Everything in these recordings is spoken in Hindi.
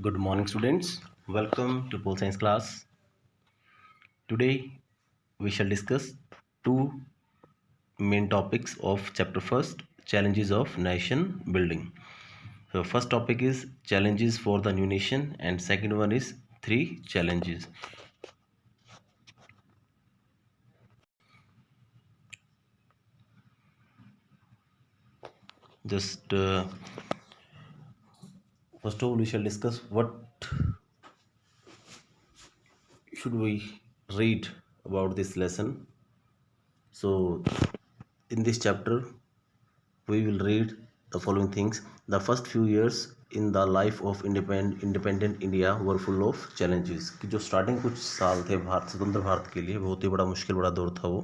Good morning, students. Welcome to Pole Science class. Today, we shall discuss two main topics of chapter first, challenges of nation building. So, first topic is challenges for the new nation, and second one is three challenges. Just first of all, we shall discuss what should we read about this lesson. So, in this chapter, we will read the following things. The first few years in the life of independent India were full of challenges. कि जो स्टार्टिंग कुछ साल थे भारत स्वतंत्र भारत के लिए बहुत ही बड़ा मुश्किल बड़ा दौर था वो.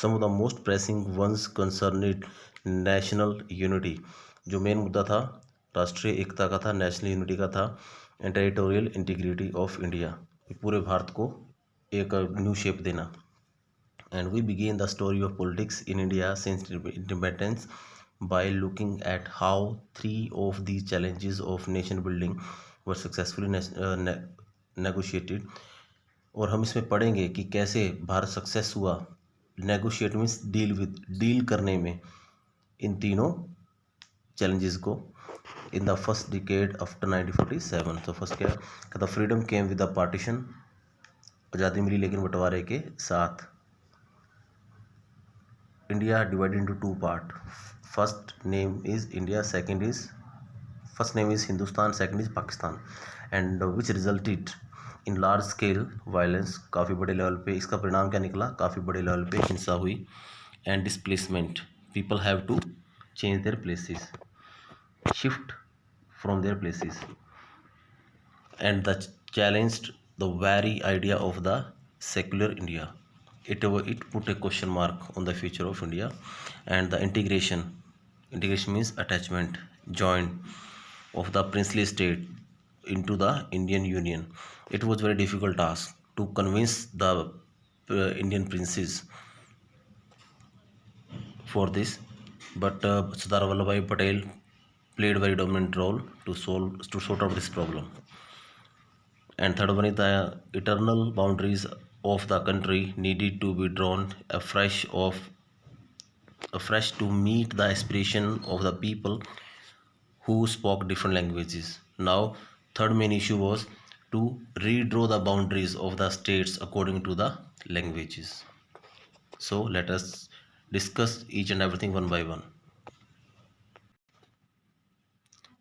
Some of the most pressing ones concerned national unity. जो मेन मुद्दा था राष्ट्रीय एकता का था, नेशनल यूनिटी का था, and territorial integrity of India, पूरे भारत को एक न्यू शेप देना. And we begin the story of politics in India since independence by looking at how three of these challenges of nation building were successfully negotiated. और हम इसमें पढ़ेंगे कि कैसे भारत सक्सेस हुआ नेगोशिएट मीन्स डील करने में इन तीनों चैलेंजेस को in the first decade after 1947. तो फर्स्ट क्या है, the freedom came with the partition, आज़ादी मिली लेकिन बंटवारे के साथ. India divided into two part. First name is India, first name is Hindustan, second is Pakistan, and which resulted in large scale violence. काफ़ी बड़े लेवल पे इसका परिणाम क्या निकला, काफ़ी बड़े लेवल पे हिंसा हुई, and displacement. People have to change their places, shift from their places, and that challenged the very idea of the secular India. It put a question mark on the future of India. And the integration means attachment, join of the princely state into the Indian Union. It was very difficult task to convince the Indian princes for this, but Sardar Vallabhbhai Patel played very dominant role to sort out this problem. And third one is the eternal boundaries of the country needed to be drawn afresh to meet the aspiration of the people who spoke different languages. Now, third main issue was to redraw the boundaries of the states according to the languages. So let us discuss each and everything one by one.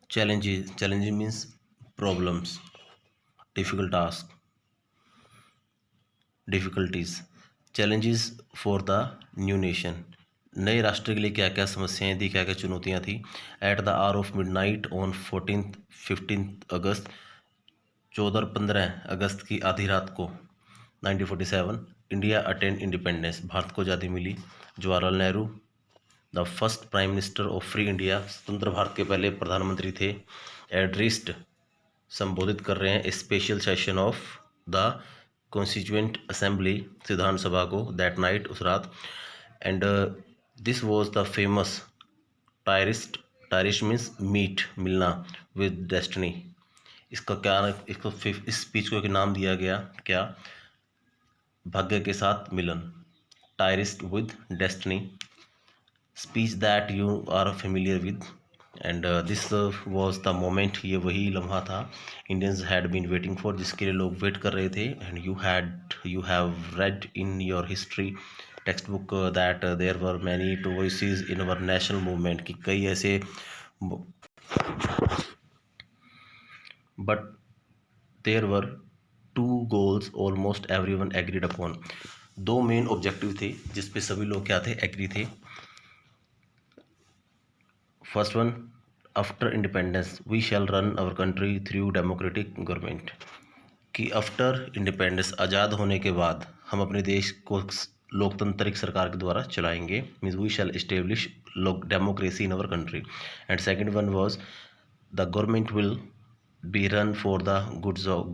Challenges means problems, difficult task, difficulties. Challenges for the new nation, नए राष्ट्र के लिए क्या क्या समस्याएं थी, क्या क्या चुनौतियां थी. At the hour of midnight on 15 अगस्त, 15 अगस्त की आधी रात को 1947 इंडिया अटेंड इंडिपेंडेंस, भारत को आज़ादी मिली. Jawaharlal Nehru the first prime minister of free India, स्वतंत्र भारत के पहले प्रधानमंत्री थे. एड्रेस्ड, संबोधित कर रहे हैं special session of the constituent assembly, विधान सभा को, दैट नाइट, उस रात. And this was the famous tryst means meet, मिलना, विद डेस्टिनी. इसका क्या, इसको इस स्पीच को एक नाम दिया गया क्या, भाग्य के साथ मिलन, tryst with destiny, speech that you are familiar with. And this was the moment, ये वही लम्हा था Indians had been waiting for, जिसके लिए लोग वेट कर रहे थे. And you have read in your history text book that there were many two voices in our national movement, कि कई ऐसे, but there were two goals almost everyone agreed upon. दो मेन ऑब्जेक्टिव थे जिस पे सभी लोग क्या थे, एग्री थे. First one, after independence we shall run our country through democratic government, कि आफ्टर इंडिपेंडेंस, आज़ाद होने के बाद, हम अपने देश को लोकतांत्रिक सरकार के द्वारा चलाएंगे. Means we shall establish democracy in our country. And second one was the government will be run for the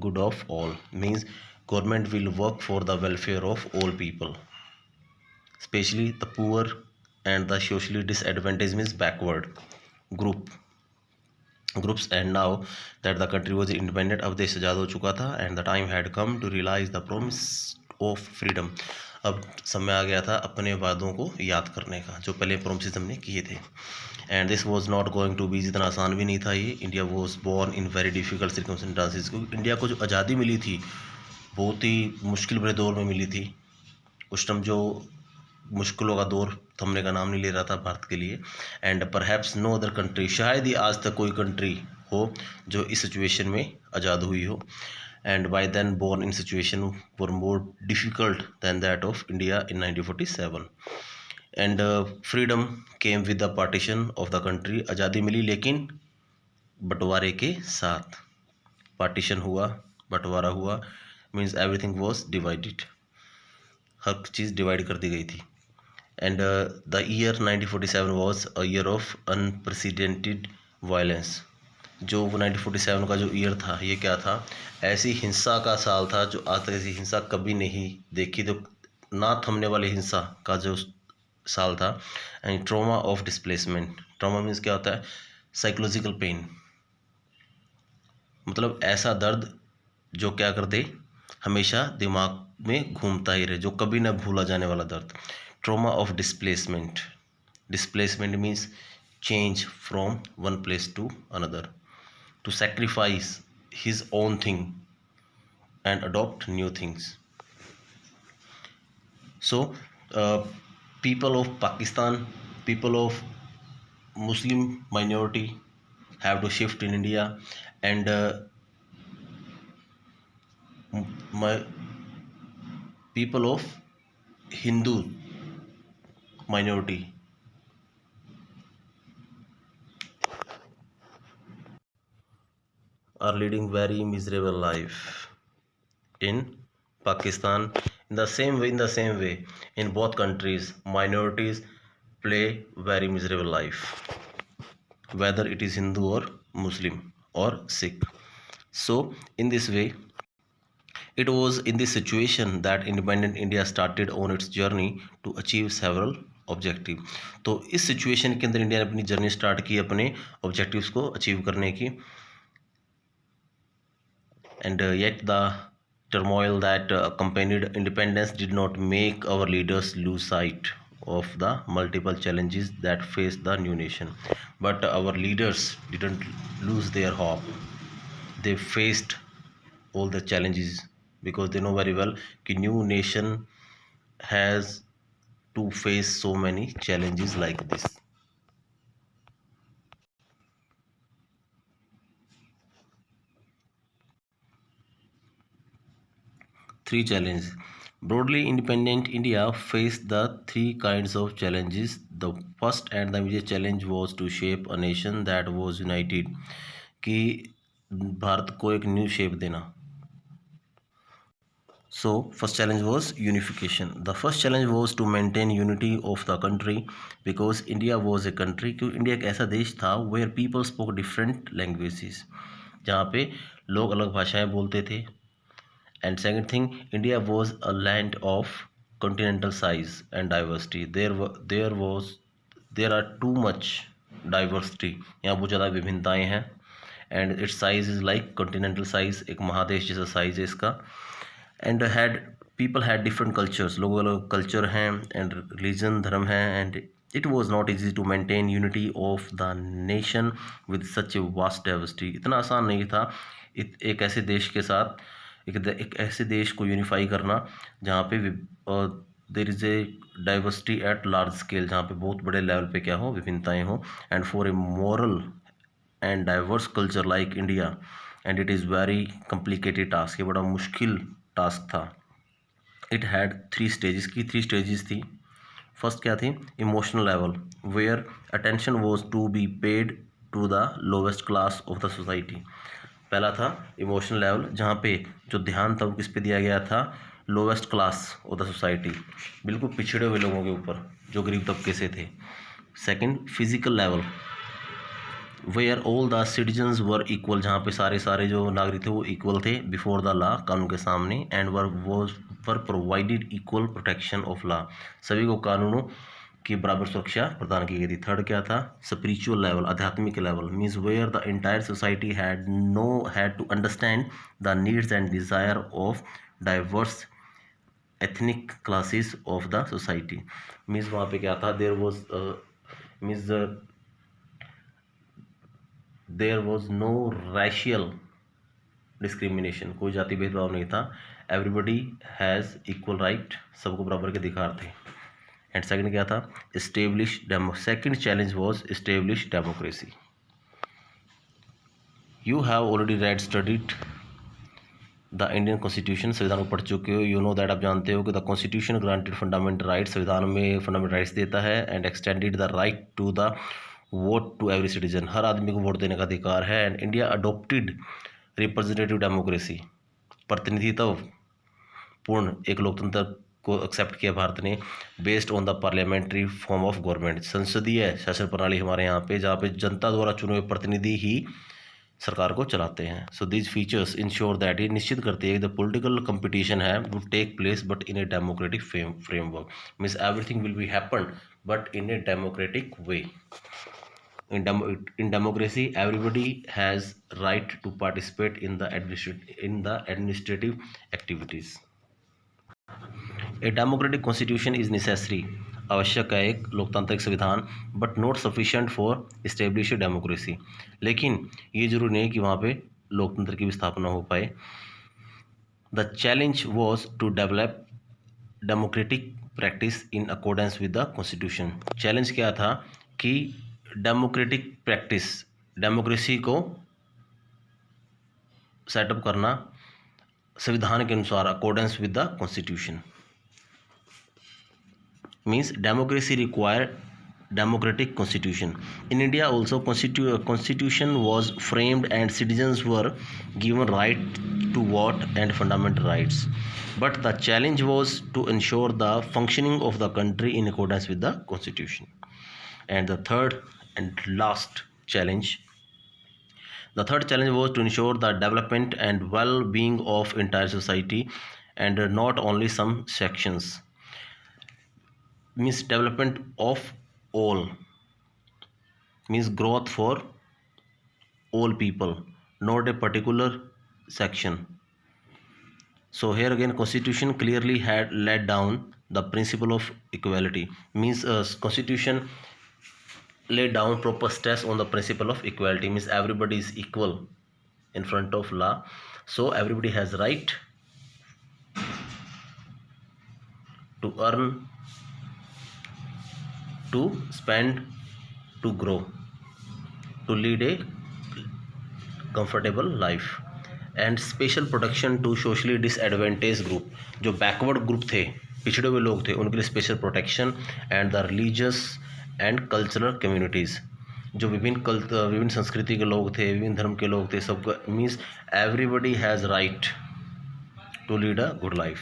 good of all, means government will work for the welfare of all people, specially the poor and the socially disadvantaged means backward group. Groups and now that the country was independent, अब देश आज़ाद हो चुका था, and the time had come to realise the promise of freedom, अब समय आ गया था अपने वादों को याद करने का जो पहले प्रोमिस हमने किए थे। And this was not going to be, इतना आसान भी नहीं था ये। India was born in very difficult circumstances, क्योंकि इंडिया को जो आज़ादी मिली थी बहुत ही मुश्किल भरे दौर में मिली थी। उस टाइम जो मुश्किलों का दौर थमने का नाम नहीं ले रहा था भारत के लिए। And perhaps no other country, शायद ही आज तक कोई कंट्री हो जो इस सिचुएशन में आज़ाद हुई हो। And by then born in situation were more difficult than that of India in 1947। And freedom came with the partition of the country, आज़ादी मिली लेकिन बंटवारे के साथ। पार्टीशन हुआ, बंटवारा हुआ, means everything was divided, her cheese divide कर दी गई थी। And the year 1947 was a year of unprecedented violence, जो 1947 का जो ईयर था ये क्या था, ऐसी हिंसा का साल था जो आज तक ऐसी हिंसा कभी नहीं देखी, तो ना थमने वाली हिंसा का जो साल था। And trauma of displacement, trauma means क्या होता है, साइकोलॉजिकल पेन, मतलब ऐसा दर्द जो क्या कर दे, हमेशा दिमाग में घूमता ही रहे, जो कभी ना भूला जाने वाला दर्द। Trauma of displacement, displacement means change from one place to another, to sacrifice his own thing and adopt new things. So people of Pakistan, people of Muslim minority have to shift in India, and my people of Hindu minority are leading very miserable life in Pakistan. In the same way, in both countries, minorities play very miserable life, whether it is Hindu or Muslim or Sikh. So, in this way, it was in this situation that independent India started on its journey to achieve several objective. तो इस सिचुएशन के अंदर इंडिया ने अपनी जर्नी स्टार्ट की अपने ऑब्जेक्टिव्स को अचीव करने की। And yet the turmoil that accompanied independence did not make our leaders lose sight of the multiple challenges that faced the new nation. But our leaders didn't lose their hope. They faced all the challenges because they know very well that new nation has to face so many challenges like this. Three challenges. Broadly, independent India faced the three kinds of challenges. The first and the immediate challenge was to shape a nation that was united, कि भारत को एक न्यू शेप देना। So, first challenge was unification. The first challenge was to maintain unity of the country because India was a country, क्योंकि इंडिया एक ऐसा देश था where people spoke different languages, जहाँ पे लोग अलग भाषाएं बोलते थे। And second thing, India was a land of continental size and diversity. There are too much diversity. यहाँ बहुत ज़्यादा विभिन्नताएं हैं। And its size is like continental size, एक महादेश जैसा size है इसका। And people had different cultures. लोगों अलग culture हैं and religion धर्म है, and it was not easy to maintain unity of the nation with such a vast diversity. इतना आसान नहीं था एक ऐसे देश के साथ एक ऐसे देश को यूनिफाई करना जहाँ पे there is a diversity at large scale, जहाँ पे बहुत बड़े लेवल पे क्या हो, विभिन्नताएं हो। And for a moral and diverse culture like India, and it is very complicated task, ये बड़ा मुश्किल टास्क था। इट हैड थ्री स्टेजेस थी। फर्स्ट क्या थी, emotional level, where attention was to be paid to the lowest class of the society. पहला था इमोशनल लेवल, जहाँ पे जो ध्यान था वो किस पे दिया गया था, lowest class of the society, बिल्कुल पिछड़े हुए लोगों के ऊपर जो गरीब तबके से थे। Second, physical level, where all the citizens were equal, जहाँ पे सारे जो नागरिक थे वो इक्वल थे बिफोर द लॉ, कानून के सामने। And were provided equal protection of law, सभी को कानूनों की बराबर सुरक्षा प्रदान की गई थी। थर्ड क्या था, स्पिरिचुअल लेवल, आध्यात्मिक level, means where the entire society had to understand the needs and desire of diverse ethnic classes of the society. Means वहाँ पे क्या था, there was no racial discrimination, कोई जाति भेदभाव नहीं था। एवरीबडी हैज़ इक्वल राइट, सबको बराबर के अधिकार थे। एंड सेकंड क्या था, second challenge was establish democracy. You have already red studied the Indian constitution, संविधान को पढ़ चुके हो। यू नो दैट, आप जानते हो कि the constitution granted fundamental right, संविधान में फंडामेंटल राइट्स देता है। And extended the right to the vote to every citizen, हर आदमी को वोट देने का अधिकार है। And India adopted representative democracy, प्रतिनिधित्व पूर्ण एक लोकतंत्र को एक्सेप्ट किया भारत ने, based on the parliamentary form of government, संसदीय शासन प्रणाली हमारे यहाँ पे, जहाँ पे जनता द्वारा चुने हुए प्रतिनिधि ही सरकार को चलाते हैं। So these features ensure that, ये निश्चित करती है कि द पॉलिटिकल कंपटीशन है वो take place but in a democratic framework, means everything will be happen but in a democratic way. In democracy, everybody has right to participate in the administrative activities. A democratic constitution is necessary, आवश्यक है एक लोकतांत्रिक संविधान, but not sufficient for establish democracy, लेकिन ये जरूरी नहीं कि वहाँ पे लोकतंत्र की भी स्थापना हो पाए। The challenge was to develop democratic practice in accordance with the constitution. Challenge क्या था कि डेमोक्रेटिक प्रैक्टिस, डेमोक्रेसी को सेटअप करना संविधान के अनुसार, accordance with the constitution, means democracy require democratic constitution. In India also constitution was framed and citizens were given right to vote and fundamental rights, but the challenge was to ensure the functioning of the country in accordance with the constitution. And the third challenge was to ensure the development and well-being of entire society and not only some sections, means development of all, means growth for all people, not a particular section. So here again constitution clearly had laid down the principle of equality, means constitution laid down proper stress on the principle of equality, means everybody is equal in front of law, so everybody has right to earn, to spend, to grow, to lead a comfortable life. And special protection to socially disadvantage group, जो बैकवर्ड ग्रुप थे, पिछड़े हुए लोग थे, उनके लिए special protection. And the religious and cultural communities, जो विभिन्न संस्कृति के लोग थे, विभिन्न धर्म के लोग थे, सबको, means everybody has right to lead a good life.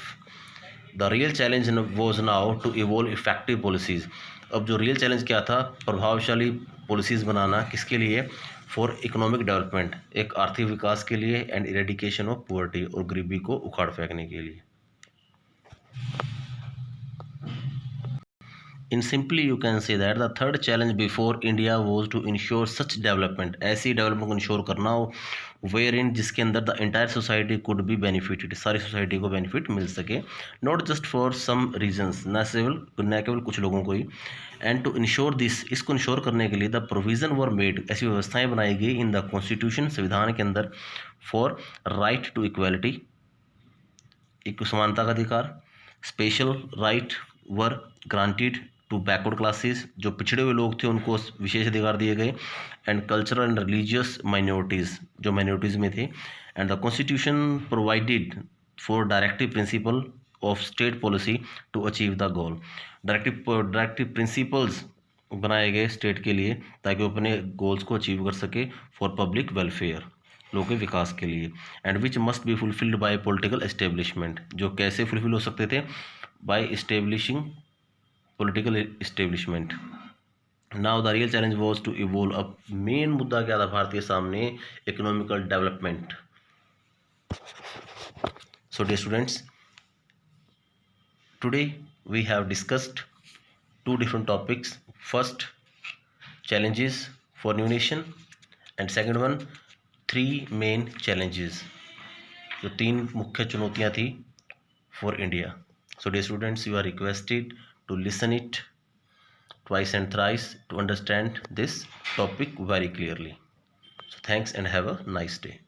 The real challenge was now to evolve effective policies. अब जो रियल चैलेंज क्या था, प्रभावशाली पॉलिसीज़ बनाना, किसके लिए, फॉर इकोनॉमिक डेवलपमेंट, एक आर्थिक विकास के लिए, एंड इरेडिकेशन ऑफ पॉवर्टी, और गरीबी को उखाड़ फेंकने के लिए। In simply you can say that the third challenge before India was to ensure such development, ऐसी डेवलपमेंट को इंश्योर करना हो wherein, जिसके अंदर the entire society could be benefited, सारी सोसाइटी को बेनिफिट मिल सके, not just for some reasons, न केवल कुछ लोगों को ही। एंड टू इंश्योर दिस, इसको इंश्योर करने के लिए द प्रोविज़न वर मेड, ऐसी व्यवस्थाएं बनाई गई इन द कॉन्स्टिट्यूशन, संविधान के अंदर, फॉर राइट टू इक्वालिटी, एक समानता का अधिकार, special right were granted to backward classes, जो पिछड़े हुए लोग थे उनको विशेष अधिकार दिए गए, and cultural and religious minorities, जो माइनॉरिटीज़ में थे। And the constitution provided for directive principle of state policy to achieve the goal, directive principles बनाए गए स्टेट के लिए ताकि वो अपने गोल्स को अचीव कर सके, फॉर पब्लिक वेलफेयर, लोगों के विकास के लिए। And which must be fulfilled by political establishment, जो कैसे फुलफिल हो सकते थे, by establishing political establishment. Now the real challenge was to evolve, अब मेन मुद्दा क्या था भारत के सामने, economical development. So dear students, today we have discussed two different topics. First, challenges for new nation, and second one, three main challenges. जो तीन मुख्य चुनौतियां थी for India. So dear students, you are requested to listen it twice and thrice to understand this topic very clearly. So thanks and have a nice day.